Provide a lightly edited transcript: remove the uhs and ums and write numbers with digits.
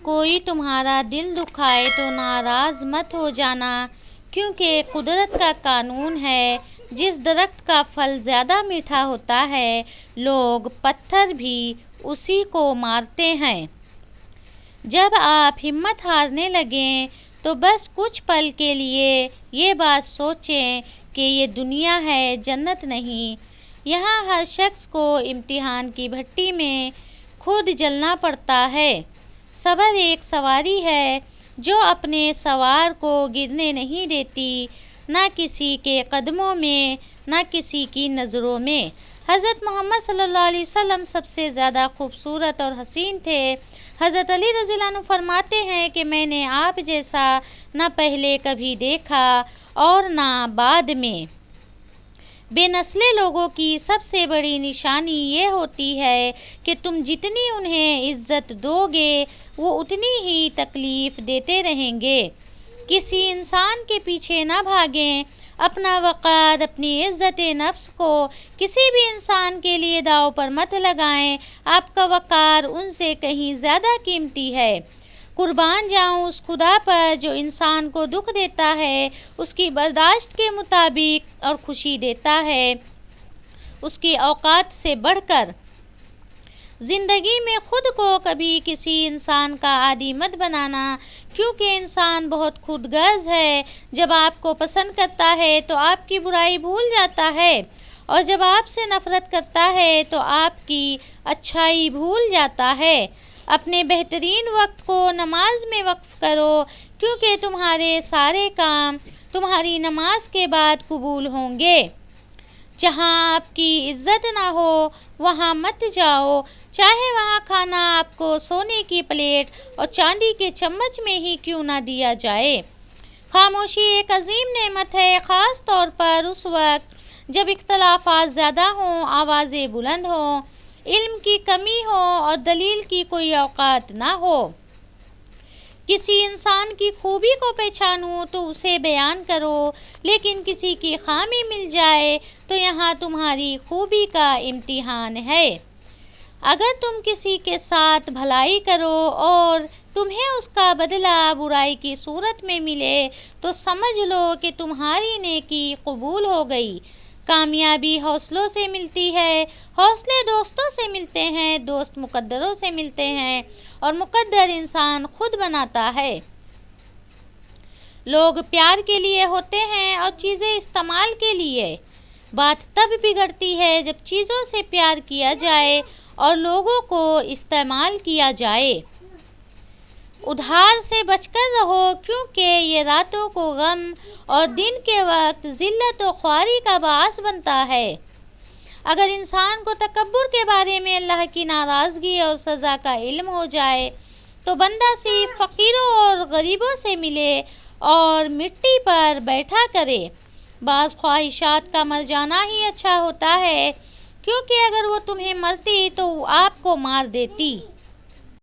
کوئی تمہارا دل دکھائے تو ناراض مت ہو جانا، کیونکہ قدرت کا قانون ہے، جس درخت کا پھل زیادہ میٹھا ہوتا ہے لوگ پتھر بھی اسی کو مارتے ہیں۔ جب آپ ہمت ہارنے لگیں تو بس کچھ پل کے لیے یہ بات سوچیں کہ یہ دنیا ہے، جنت نہیں۔ یہاں ہر شخص کو امتحان کی بھٹی میں خود جلنا پڑتا ہے۔ صبر ایک سواری ہے جو اپنے سوار کو گرنے نہیں دیتی، نہ کسی کے قدموں میں، نہ کسی کی نظروں میں۔ حضرت محمد صلی اللہ علیہ وسلم سب سے زیادہ خوبصورت اور حسین تھے۔ حضرت علی رضی اللہ عنہ فرماتے ہیں کہ میں نے آپ جیسا نہ پہلے کبھی دیکھا اور نہ بعد میں۔ بے نسلے لوگوں کی سب سے بڑی نشانی یہ ہوتی ہے کہ تم جتنی انہیں عزت دو گے وہ اتنی ہی تکلیف دیتے رہیں گے۔ کسی انسان کے پیچھے نہ بھاگیں، اپنا وقار، اپنی عزت نفس کو کسی بھی انسان کے لیے داؤ پر مت لگائیں۔ آپ کا وقار ان سے کہیں زیادہ قیمتی ہے۔ قربان جاؤں اس خدا پر جو انسان کو دکھ دیتا ہے اس کی برداشت کے مطابق اور خوشی دیتا ہے اس کی اوقات سے بڑھ کر۔ زندگی میں خود کو کبھی کسی انسان کا عادی مت بنانا، کیونکہ انسان بہت خود غرض ہے۔ جب آپ کو پسند کرتا ہے تو آپ کی برائی بھول جاتا ہے، اور جب آپ سے نفرت کرتا ہے تو آپ کی اچھائی بھول جاتا ہے۔ اپنے بہترین وقت کو نماز میں وقف کرو، کیونکہ تمہارے سارے کام تمہاری نماز کے بعد قبول ہوں گے۔ جہاں آپ کی عزت نہ ہو وہاں مت جاؤ، چاہے وہاں کھانا آپ کو سونے کی پلیٹ اور چاندی کے چمچ میں ہی کیوں نہ دیا جائے۔ خاموشی ایک عظیم نعمت ہے، خاص طور پر اس وقت جب اختلافات زیادہ ہوں، آوازیں بلند ہوں، علم کی کمی ہو اور دلیل کی کوئی اوقات نہ ہو۔ کسی انسان کی خوبی کو پہچانو تو اسے بیان کرو، لیکن کسی کی خامی مل جائے تو یہاں تمہاری خوبی کا امتحان ہے۔ اگر تم کسی کے ساتھ بھلائی کرو اور تمہیں اس کا بدلہ برائی کی صورت میں ملے تو سمجھ لو کہ تمہاری نیکی قبول ہو گئی۔ کامیابی حوصلوں سے ملتی ہے، حوصلے دوستوں سے ملتے ہیں، دوست مقدروں سے ملتے ہیں، اور مقدر انسان خود بناتا ہے۔ لوگ پیار کے لیے ہوتے ہیں اور چیزیں استعمال کے لیے۔ بات تب بگڑتی ہے جب چیزوں سے پیار کیا جائے اور لوگوں کو استعمال کیا جائے۔ ادھار سے بچ کر رہو، کیونکہ یہ راتوں کو غم اور دن کے وقت ذلت و خواری کا باعث بنتا ہے۔ اگر انسان کو تکبر کے بارے میں اللہ کی ناراضگی اور سزا کا علم ہو جائے تو بندہ صرف فقیروں اور غریبوں سے ملے اور مٹی پر بیٹھا کرے۔ بعض خواہشات کا مر جانا ہی اچھا ہوتا ہے، کیونکہ اگر وہ تمہیں مرتی تو وہ آپ کو مار دیتی۔